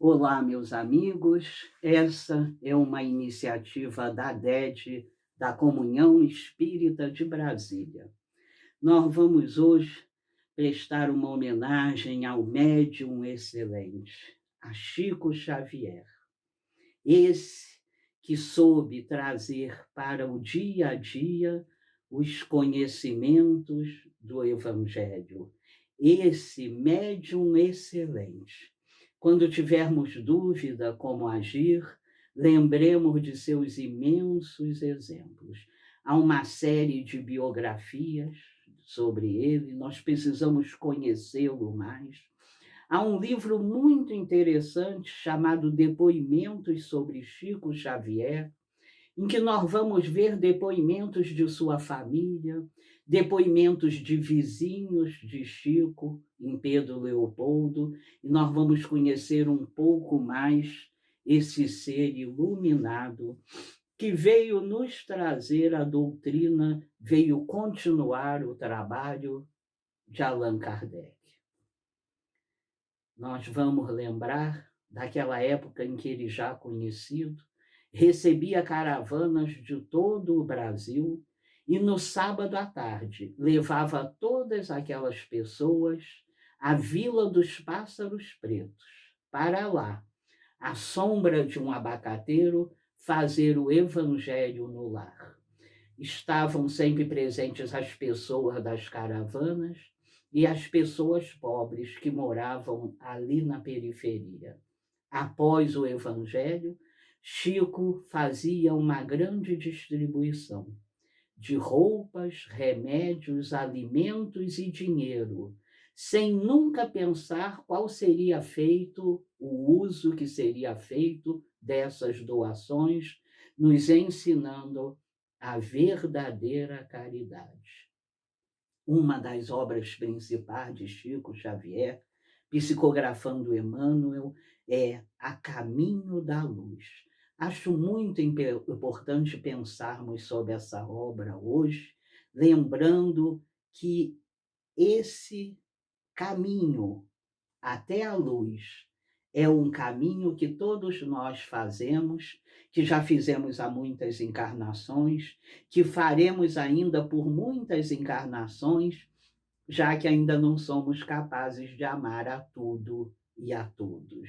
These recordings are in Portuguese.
Olá, meus amigos. Essa é uma iniciativa da DED, da Comunhão Espírita de Brasília. Nós vamos hoje prestar uma homenagem ao médium excelente, a Chico Xavier. Esse que soube trazer para o dia a dia os conhecimentos do Evangelho. Esse médium excelente. Quando tivermos dúvida como agir, lembremos de seus imensos exemplos. Há uma série de biografias sobre ele, nós precisamos conhecê-lo mais. Há um livro muito interessante chamado Depoimentos sobre Chico Xavier, em que nós vamos ver depoimentos de sua família, depoimentos de vizinhos de Chico, em Pedro Leopoldo, e nós vamos conhecer um pouco mais esse ser iluminado que veio nos trazer a doutrina, veio continuar o trabalho de Allan Kardec. Nós vamos lembrar daquela época em que ele, já conhecido, recebia caravanas de todo o Brasil e, no sábado à tarde, levava todas aquelas pessoas à Vila dos Pássaros Pretos, para lá, à sombra de um abacateiro, fazer o evangelho no lar. Estavam sempre presentes as pessoas das caravanas e as pessoas pobres que moravam ali na periferia. Após o evangelho, Chico fazia uma grande distribuição de roupas, remédios, alimentos e dinheiro, sem nunca pensar qual seria feito o uso que seria feito dessas doações, nos ensinando a verdadeira caridade. Uma das obras principais de Chico Xavier, psicografando Emmanuel, é A Caminho da Luz. Acho muito importante pensarmos sobre essa obra hoje, lembrando que esse caminho até a luz é um caminho que todos nós fazemos, que já fizemos há muitas encarnações, que faremos ainda por muitas encarnações, já que ainda não somos capazes de amar a tudo e a todos.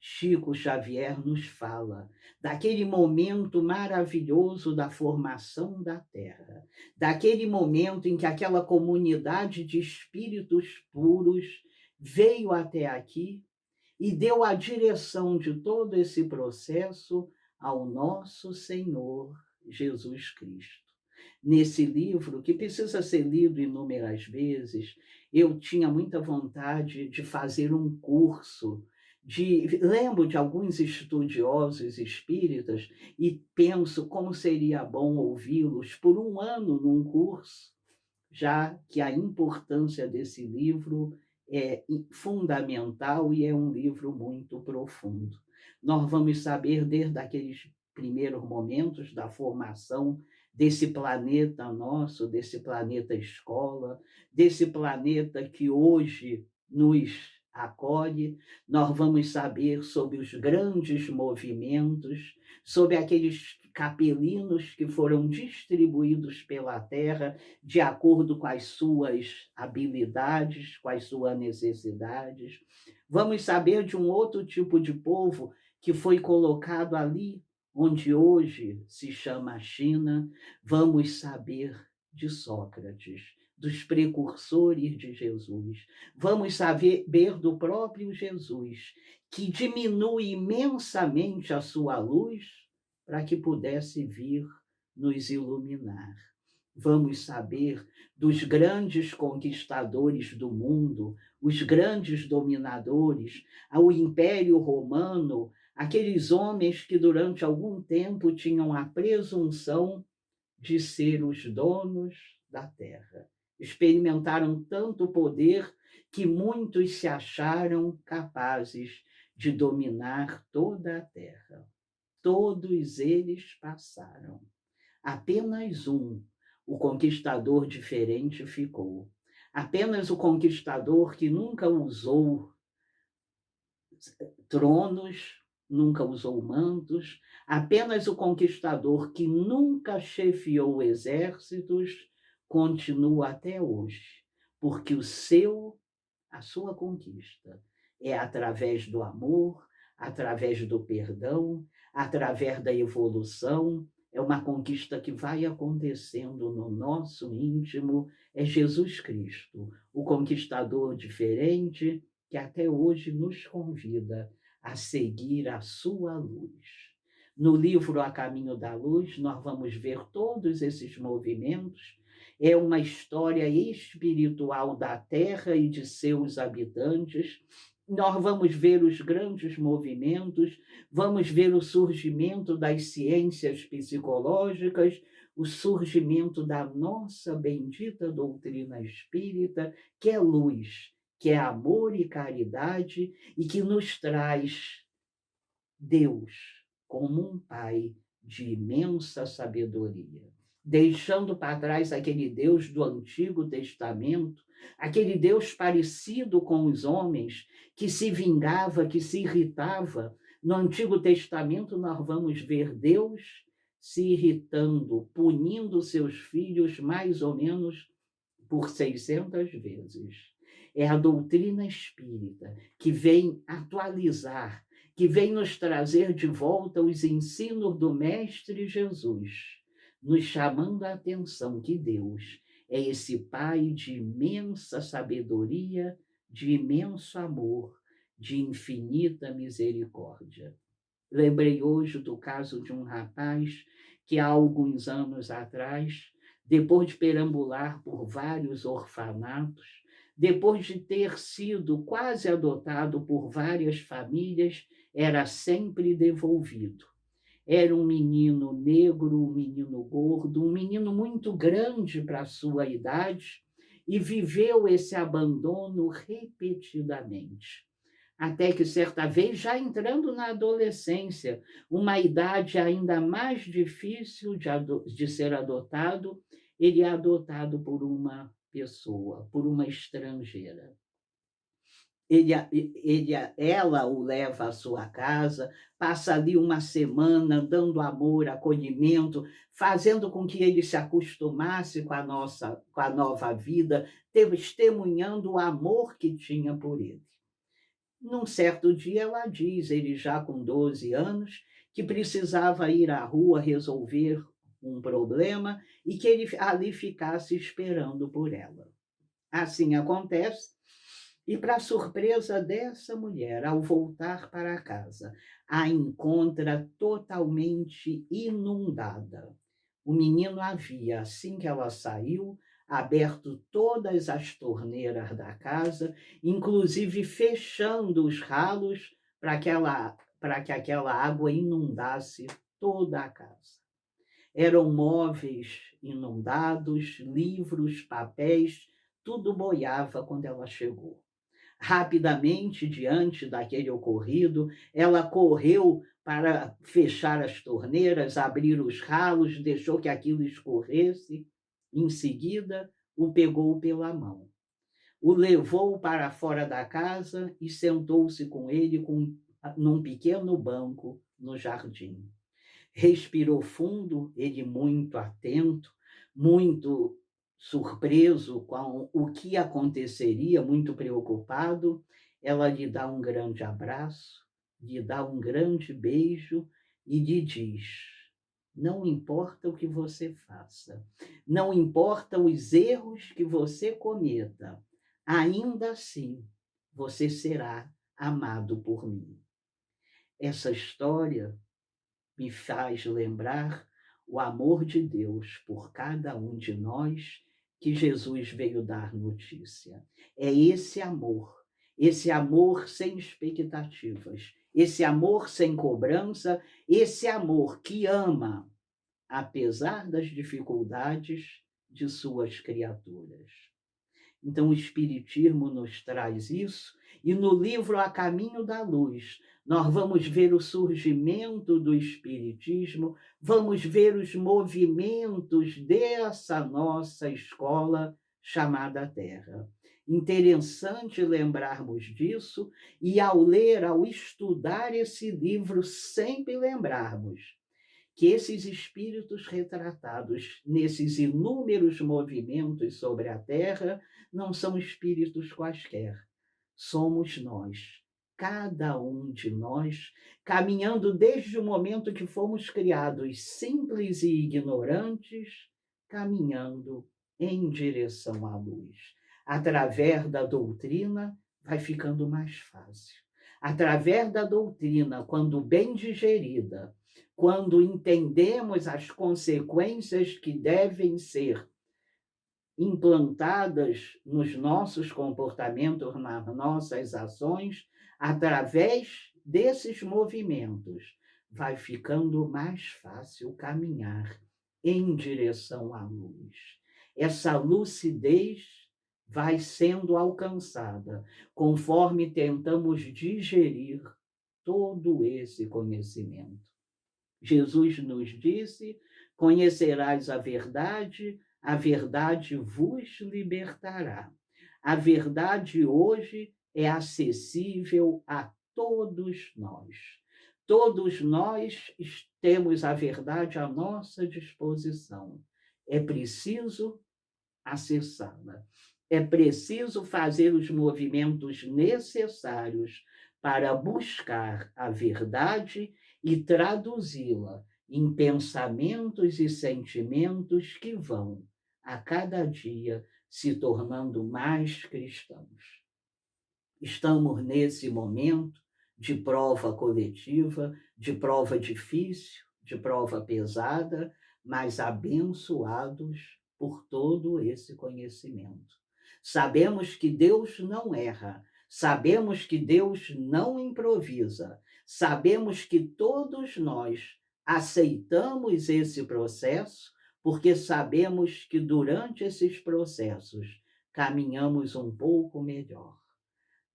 Chico Xavier nos fala daquele momento maravilhoso da formação da Terra, daquele momento em que aquela comunidade de espíritos puros veio até aqui e deu a direção de todo esse processo ao nosso Senhor Jesus Cristo. Nesse livro, que precisa ser lido inúmeras vezes, eu tinha muita vontade de fazer um curso. Lembro de alguns estudiosos espíritas e penso como seria bom ouvi-los por um ano num curso, já que a importância desse livro é fundamental e é um livro muito profundo. Nós vamos saber desde aqueles primeiros momentos da formação desse planeta nosso, desse planeta escola, desse planeta que hoje nos acolhe. Nós vamos saber sobre os grandes movimentos, sobre aqueles capelinos que foram distribuídos pela Terra de acordo com as suas habilidades, com as suas necessidades. Vamos saber de um outro tipo de povo que foi colocado ali, onde hoje se chama China. Vamos saber de Sócrates, dos precursores de Jesus. Vamos saber do próprio Jesus, que diminui imensamente a sua luz para que pudesse vir nos iluminar. Vamos saber dos grandes conquistadores do mundo, os grandes dominadores, ao Império Romano, aqueles homens que durante algum tempo tinham a presunção de ser os donos da terra. Experimentaram tanto poder que muitos se acharam capazes de dominar toda a terra. Todos eles passaram. Apenas um, o conquistador diferente, ficou. Apenas o conquistador que nunca usou tronos, nunca usou mantos, apenas o conquistador que nunca chefiou exércitos continua até hoje, porque a sua conquista é através do amor, através do perdão, através da evolução. É uma conquista que vai acontecendo no nosso íntimo. É Jesus Cristo, o conquistador diferente, que até hoje nos convida a seguir a sua luz. No livro A Caminho da Luz, nós vamos ver todos esses movimentos. É uma história espiritual da Terra e de seus habitantes. Nós vamos ver os grandes movimentos, vamos ver o surgimento das ciências psicológicas, o surgimento da nossa bendita doutrina espírita, que é luz, que é amor e caridade, e que nos traz Deus como um Pai de imensa sabedoria, deixando para trás aquele Deus do Antigo Testamento, aquele Deus parecido com os homens, que se vingava, que se irritava. No Antigo Testamento nós vamos ver Deus se irritando, punindo seus filhos mais ou menos por 600 vezes. É a doutrina espírita que vem atualizar, que vem nos trazer de volta os ensinos do Mestre Jesus, nos chamando a atenção que Deus é esse Pai de imensa sabedoria, de imenso amor, de infinita misericórdia. Lembrei hoje do caso de um rapaz que há alguns anos atrás, depois de perambular por vários orfanatos, depois de ter sido quase adotado por várias famílias, era sempre devolvido. Era um menino negro, um menino gordo, um menino muito grande para a sua idade, e viveu esse abandono repetidamente. Até que certa vez, já entrando na adolescência, uma idade ainda mais difícil de ser adotado, ele é adotado por uma pessoa, por uma estrangeira. Ela o leva à sua casa, passa ali uma semana dando amor, acolhimento, fazendo com que ele se acostumasse com a nova vida, testemunhando o amor que tinha por ele. Num certo dia ela diz, ele já com 12 anos, que precisava ir à rua resolver um problema e que ele ali ficasse esperando por ela. Assim acontece, e para surpresa dessa mulher, ao voltar para casa, a encontra totalmente inundada. O menino havia, assim que ela saiu, aberto todas as torneiras da casa, inclusive fechando os ralos para que aquela água inundasse toda a casa. Eram móveis inundados, livros, papéis, tudo boiava quando ela chegou. Rapidamente, diante daquele ocorrido, ela correu para fechar as torneiras, abrir os ralos, deixou que aquilo escorresse. Em seguida, o pegou pela mão, o levou para fora da casa e sentou-se com ele num pequeno banco no jardim. Respirou fundo, ele muito atento, muito surpreso com o que aconteceria, muito preocupado. Ela lhe dá um grande abraço, lhe dá um grande beijo e lhe diz: não importa o que você faça, não importa os erros que você cometa, ainda assim você será amado por mim. Essa história me faz lembrar o amor de Deus por cada um de nós, que Jesus veio dar notícia. É esse amor sem expectativas, esse amor sem cobrança, esse amor que ama, apesar das dificuldades de suas criaturas. Então, o Espiritismo nos traz isso, e no livro A Caminho da Luz, nós vamos ver o surgimento do Espiritismo, vamos ver os movimentos dessa nossa escola chamada Terra. Interessante lembrarmos disso e, ao ler, ao estudar esse livro, sempre lembrarmos que esses espíritos retratados nesses inúmeros movimentos sobre a Terra não são espíritos quaisquer. Somos nós, cada um de nós, caminhando desde o momento que fomos criados simples e ignorantes, caminhando em direção à luz. Através da doutrina, vai ficando mais fácil. Através da doutrina, quando bem digerida, quando entendemos as consequências que devem ser implantadas nos nossos comportamentos, nas nossas ações, através desses movimentos, vai ficando mais fácil caminhar em direção à luz. Essa lucidez vai sendo alcançada conforme tentamos digerir todo esse conhecimento. Jesus nos disse: conhecerás a verdade vos libertará. A verdade hoje é acessível a todos nós. Todos nós temos a verdade à nossa disposição. É preciso acessá-la. É preciso fazer os movimentos necessários para buscar a verdade e traduzi-la em pensamentos e sentimentos que vão, a cada dia, se tornando mais cristãos. Estamos nesse momento de prova coletiva, de prova difícil, de prova pesada, mas abençoados por todo esse conhecimento. Sabemos que Deus não erra, sabemos que Deus não improvisa, sabemos que todos nós aceitamos esse processo porque sabemos que durante esses processos caminhamos um pouco melhor.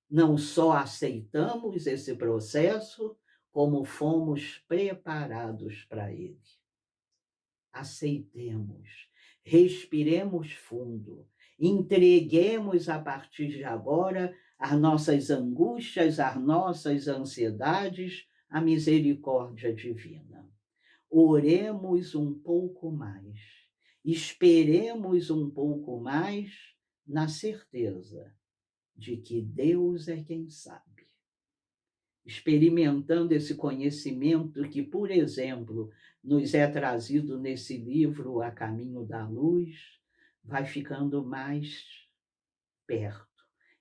Não só aceitamos esse processo, como fomos preparados para ele. Aceitemos, respiremos fundo, entreguemos a partir de agora as nossas angústias, as nossas ansiedades, à misericórdia divina. Oremos um pouco mais, esperemos um pouco mais na certeza de que Deus é quem sabe. Experimentando esse conhecimento que, por exemplo, nos é trazido nesse livro A Caminho da Luz, vai ficando mais perto.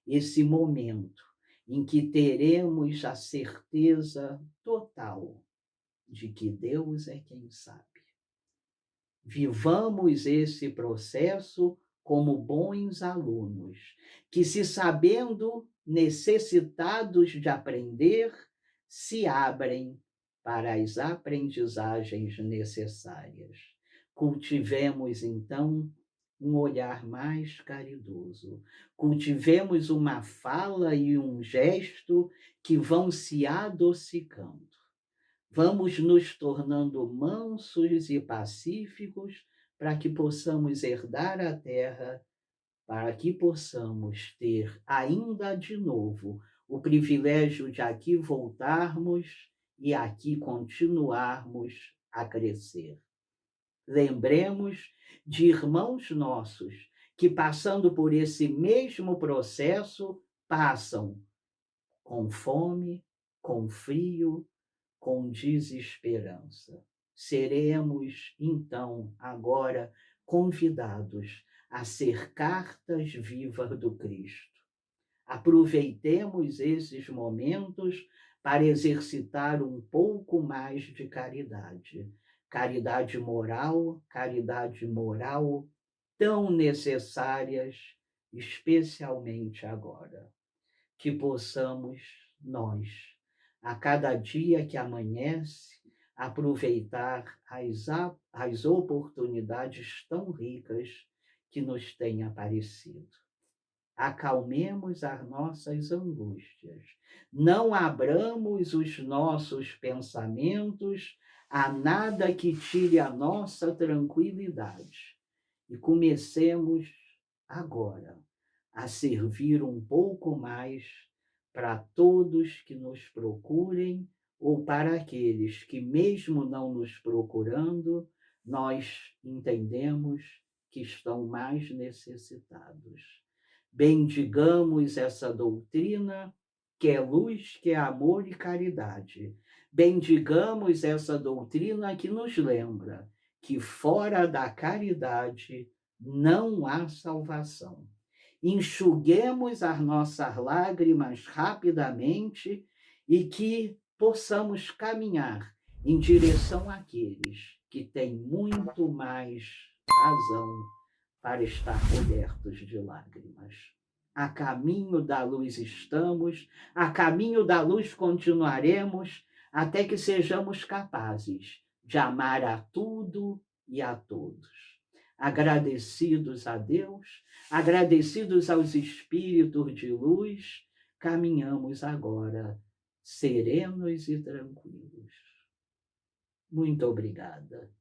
Esse momento em que teremos a certeza total de que Deus é quem sabe. Vivamos esse processo como bons alunos, que, se sabendo necessitados de aprender, se abrem para as aprendizagens necessárias. Cultivemos, então, um olhar mais caridoso. Cultivemos uma fala e um gesto que vão se adocicando. Vamos nos tornando mansos e pacíficos para que possamos herdar a terra, para que possamos ter ainda de novo o privilégio de aqui voltarmos e aqui continuarmos a crescer. Lembremos de irmãos nossos que, passando por esse mesmo processo, passam com fome, com frio, com desesperança. Seremos, então, agora convidados a ser cartas vivas do Cristo. Aproveitemos esses momentos para exercitar um pouco mais de caridade. Caridade moral tão necessárias, especialmente agora. Que possamos nós, a cada dia que amanhece, aproveitar as oportunidades tão ricas que nos têm aparecido. Acalmemos as nossas angústias. Não abramos os nossos pensamentos a nada que tire a nossa tranquilidade. E comecemos agora a servir um pouco mais para todos que nos procurem ou para aqueles que, mesmo não nos procurando, nós entendemos que estão mais necessitados. Bendigamos essa doutrina que é luz, que é amor e caridade. Bendigamos essa doutrina que nos lembra que fora da caridade não há salvação. Enxuguemos as nossas lágrimas rapidamente e que possamos caminhar em direção àqueles que têm muito mais razão para estar cobertos de lágrimas. A caminho da luz estamos, a caminho da luz continuaremos, até que sejamos capazes de amar a tudo e a todos. Agradecidos a Deus, agradecidos aos espíritos de luz, caminhamos agora serenos e tranquilos. Muito obrigada.